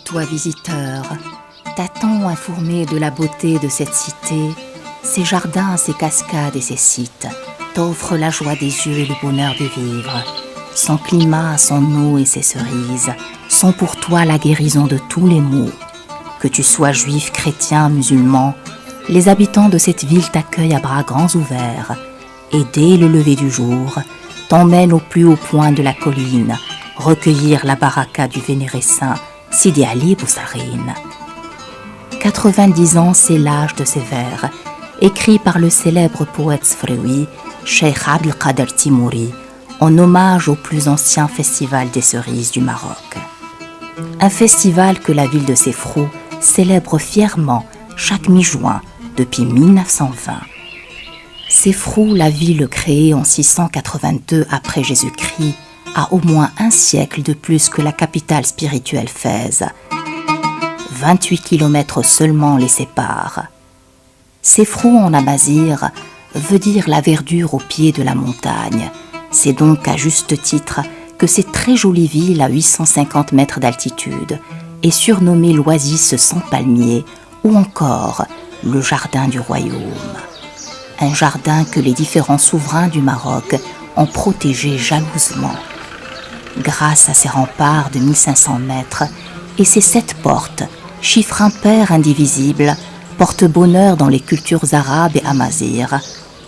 toi visiteur, t'attends informé de la beauté de cette cité. Ses jardins, ses cascades et ses sites t'offrent la joie des yeux et le bonheur de vivre. Son climat, son eau et ses cerises sont pour toi la guérison de tous les maux. Que tu sois juif, chrétien, musulman, les habitants de cette ville t'accueillent à bras grands ouverts et dès le lever du jour, t'emmènent au plus haut point de la colline recueillir la baraka du vénéré saint Sidi Ali Boussarine. 90 ans, c'est l'âge de ces vers, écrits par le célèbre poète sfréoui, Cheikh Abdelkader Timouri, en hommage au plus ancien festival des cerises du Maroc. Un festival que la ville de Sefrou célèbre fièrement chaque mi-juin depuis 1920. Sefrou, la ville créée en 682 après Jésus-Christ, a au moins un siècle de plus que la capitale spirituelle Fès. 28 kilomètres seulement les séparent. Sefrou en amazigh veut dire la verdure au pied de la montagne. C'est donc à juste titre que cette très jolie ville à 850 mètres d'altitude est surnommée l'oasis sans palmiers ou encore le jardin du royaume. Un jardin que les différents souverains du Maroc ont protégé jalousement. Grâce à ses remparts de 1500 mètres et ses 7 portes, chiffre impair indivisible, porte bonheur dans les cultures arabes et amazighs,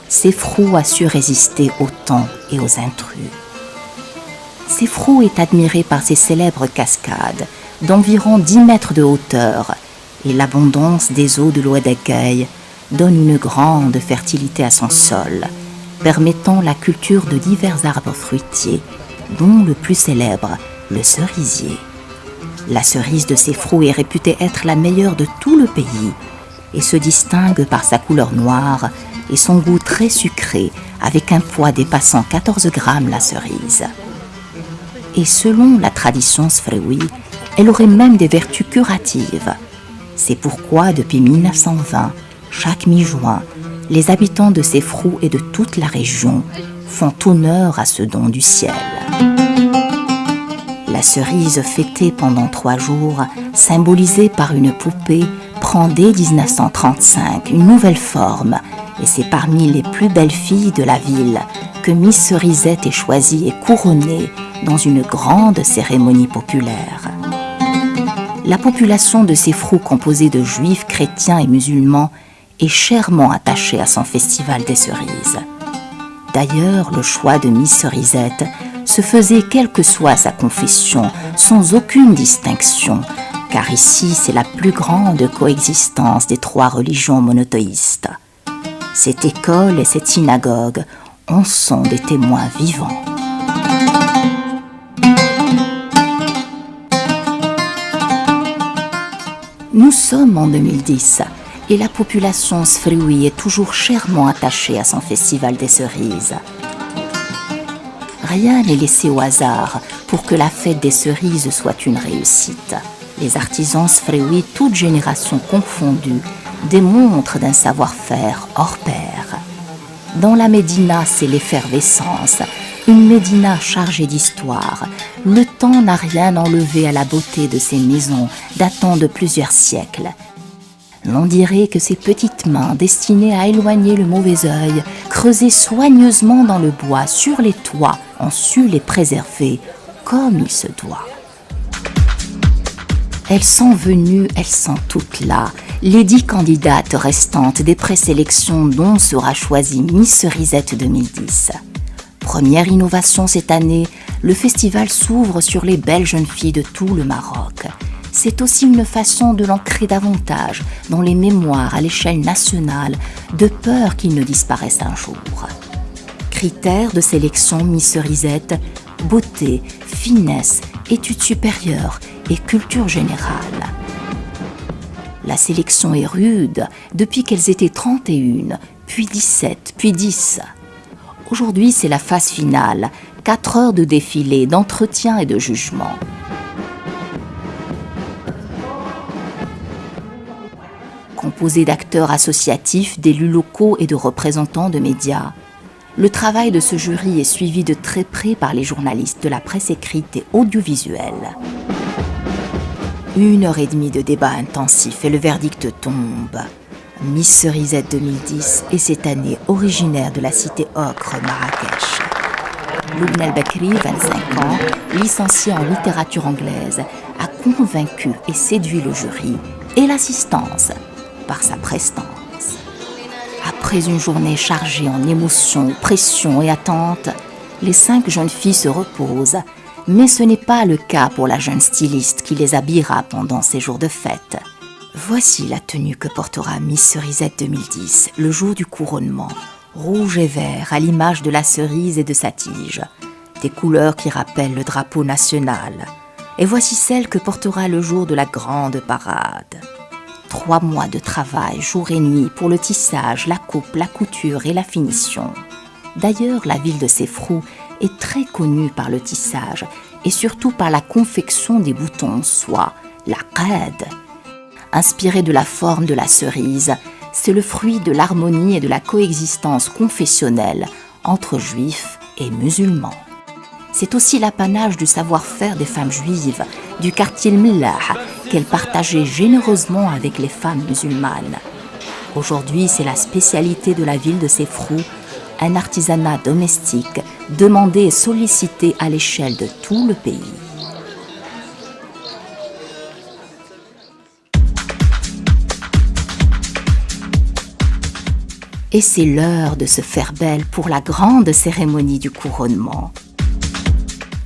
Sefrou a su résister aux temps et aux intrus. Sefrou est admiré par ses célèbres cascades d'environ 10 mètres de hauteur et l'abondance des eaux de l'Oued donne une grande fertilité à son sol, permettant la culture de divers arbres fruitiers, dont le plus célèbre, le cerisier. La cerise de Sefrou est réputée être la meilleure de tout le pays et se distingue par sa couleur noire et son goût très sucré avec un poids dépassant 14 grammes la cerise. Et selon la tradition sfréoui, elle aurait même des vertus curatives. C'est pourquoi depuis 1920, chaque mi-juin, les habitants de Sefrou et de toute la région font honneur à ce don du ciel. La cerise fêtée pendant 3 jours, symbolisée par une poupée, prend dès 1935 une nouvelle forme et c'est parmi les plus belles filles de la ville que Miss Cerisette est choisie et couronnée dans une grande cérémonie populaire. La population de Sefrou, composée de juifs, chrétiens et musulmans, est chèrement attachée à son festival des cerises. D'ailleurs, le choix de Miss Cerisette se faisait quelle que soit sa confession, sans aucune distinction, car ici c'est la plus grande coexistence des 3 religions monothéistes. Cette école et cette synagogue en sont des témoins vivants. Nous sommes en 2010 et la population sfréoui est toujours chèrement attachée à son festival des cerises. Rien n'est laissé au hasard pour que la fête des cerises soit une réussite. Les artisans sfréoui, toutes générations confondues, démontrent d'un savoir-faire hors pair. Dans la Médina, c'est l'effervescence, une Médina chargée d'histoire. Le temps n'a rien enlevé à la beauté de ces maisons datant de plusieurs siècles. L'on dirait que ces petites mains destinées à éloigner le mauvais œil, creusées soigneusement dans le bois, sur les toits, ont su les préserver comme il se doit. Elles sont venues, elles sont toutes là, les 10 candidates restantes des présélections dont sera choisie Miss Cerisette 2010. Première innovation cette année, le festival s'ouvre sur les belles jeunes filles de tout le Maroc. C'est aussi une façon de l'ancrer davantage dans les mémoires à l'échelle nationale, de peur qu'il ne disparaisse un jour. Critères de sélection Miss Cerisette, beauté, finesse, études supérieures et culture générale. La sélection est rude depuis qu'elles étaient 31, puis 17, puis 10. Aujourd'hui, c'est la phase finale, 4 heures de défilé, d'entretien et de jugement. Composé d'acteurs associatifs, d'élus locaux et de représentants de médias, le travail de ce jury est suivi de très près par les journalistes de la presse écrite et audiovisuelle. 1 heure et demie de débat intensif et le verdict tombe. Miss Cerisette 2010 est cette année originaire de la cité Ocre, Marrakech. Loubna El-Bakri, 25 ans, licenciée en littérature anglaise, a convaincu et séduit le jury et l'assistance par sa prestance. Après une journée chargée en émotions, pression et attentes, les 5 jeunes filles se reposent, mais ce n'est pas le cas pour la jeune styliste qui les habillera pendant ces jours de fête. Voici la tenue que portera Miss Cerisette 2010 le jour du couronnement, rouge et vert à l'image de la cerise et de sa tige, des couleurs qui rappellent le drapeau national. Et voici celle que portera le jour de la grande parade. 3 mois de travail, jour et nuit, pour le tissage, la coupe, la couture et la finition. D'ailleurs, la ville de Sefrou est très connue par le tissage et surtout par la confection des boutons en soie, la qad. Inspiré de la forme de la cerise, c'est le fruit de l'harmonie et de la coexistence confessionnelle entre juifs et musulmans. C'est aussi l'apanage du savoir-faire des femmes juives du quartier Millah qu'elles partageaient généreusement avec les femmes musulmanes. Aujourd'hui, c'est la spécialité de la ville de Sefrou, un artisanat domestique demandé et sollicité à l'échelle de tout le pays. Et c'est l'heure de se faire belle pour la grande cérémonie du couronnement.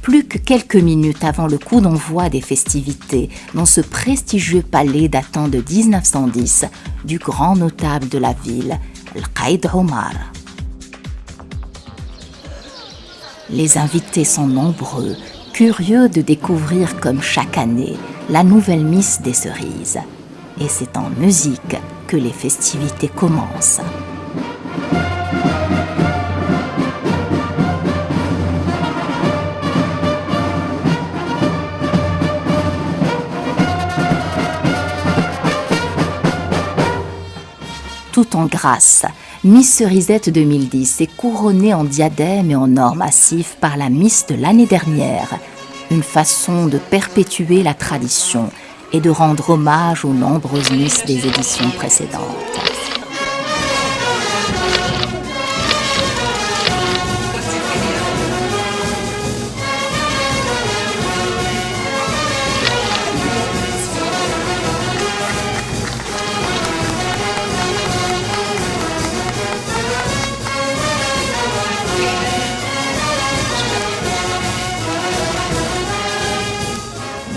Plus que quelques minutes avant le coup d'envoi des festivités dans ce prestigieux palais datant de 1910 du grand notable de la ville, Al-Qaïd Omar. Les invités sont nombreux, curieux de découvrir comme chaque année la nouvelle Miss des Cerises. Et c'est en musique que les festivités commencent. Tout en grâce, Miss Cerisette 2010 est couronnée en diadème et en or massif par la Miss de l'année dernière, une façon de perpétuer la tradition et de rendre hommage aux nombreuses Miss des éditions précédentes.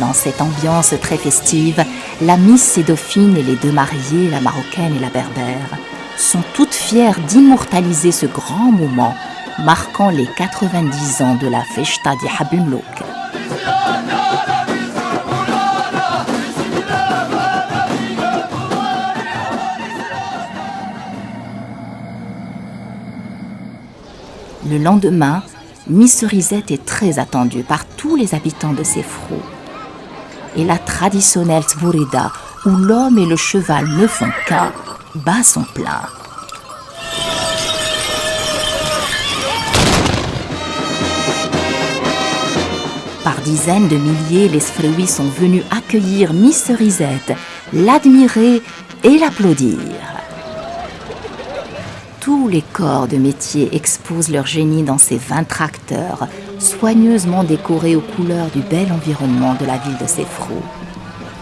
Dans cette ambiance très festive, la Miss et Dauphine et les 2 mariées, la marocaine et la berbère, sont toutes fières d'immortaliser ce grand moment marquant les 90 ans de la Fechta di Habl Mlouk. Le lendemain, Miss Cerisette est très attendue par tous les habitants de Sefrou. Et la traditionnelle Tvourida, où l'homme et le cheval ne font qu'un, bat son plein. Par dizaines de milliers, les Sefrouis sont venus accueillir Miss Cerisette, l'admirer et l'applaudir. Tous les corps de métier exposent leur génie dans ces 20 tracteurs, soigneusement décorés aux couleurs du bel environnement de la ville de Sefrou.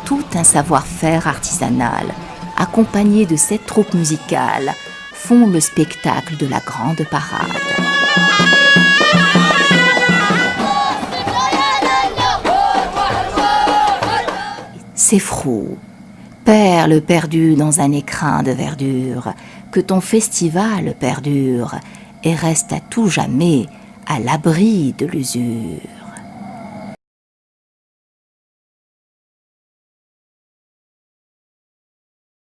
Tout un savoir-faire artisanal, accompagné de cette troupe musicale, font le spectacle de la grande parade. Sefrou, perle perdue dans un écrin de verdure, que ton festival perdure et reste à tout jamais à l'abri de l'usure.